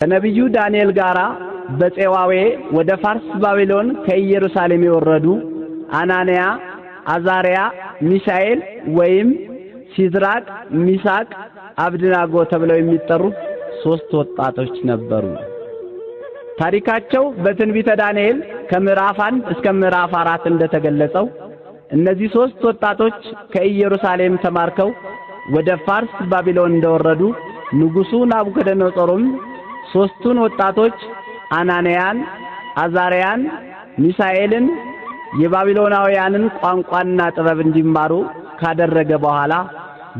ከነብዩ ዳንኤል ጋራ በጼዋዌ ወደ ፋርስ ባቢሎን ከኢየሩሳሌም የወረዱ አናንያ፣ አዛሪያ፣ ሚሳኤል ወይም ሲድራቅ፣ ሚሳቅ፣ አብድናጎ ተብለው የሚጠሩ 3 ወጣቶች ነበሩ። ታሪካቸው በትንቢተ ዳንኤል ከምዕራፍ 1 እስከ ምዕራፍ 4 እንደተገለጸው እነዚህ 3 ወጣቶች ከኢየሩሳሌም ተማርከው ወደ ፋርስ ባቢሎን እንደወረዱ ንጉሡ ናቡከደነጾርም 3ቱን ወጣቶች አናንያን፣ አዛሪያን፣ ሚሳኤልን የባቢሎናውያንን ቋንቋና ጥበብ እንዲማሩ ካደረገ በኋላ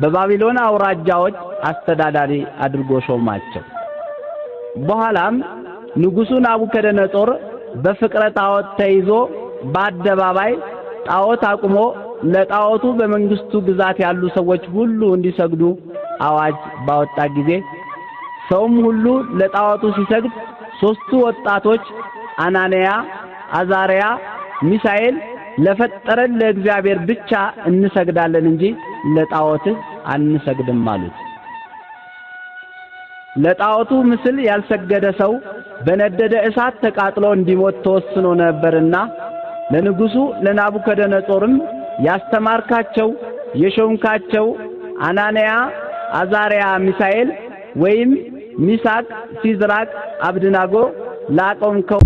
በባቢሎን አውራጃዎች አስተዳዳሪ አድርጎ ሾማቸው። በኋላም ንጉሡ ናቡከደነጾር በፍቅረ ጣዖት ተይዞ በአደባባይ ጣዖት አቁሞ ለጣዖቱ በመንግስቱ ግዛት ያሉ ሰዎች ሁሉ እንዲሰግዱ አዋጅ ባወጣ ጊዜ ሰውም ሁሉ ለጣዖቱ ሲሰግድ 3ቱ ወጣቶች አናንያ፣ አዛሪያ፣ ሚሳኤል ለፈጠረን ለእግዚአብሔር ብቻ እንሰግዳለን እንጂ ለጣዖት አንሰግድም አሉት። ለጣዖቱ ምስል ያልሰገደ ሰው በነደደ እሳት ተቃጥሎ እንዲሞት ተወስኖ ነበርና ለንጉሡ ለናቡከደነጾርም ያስተማርካቸው የሾምካቸው አናንያ፣ አዛሪያ፣ ሚሳኤል ወይም ሚሳቅ፣ ሲድራቅ፣ አብድናጎ ላቆምከው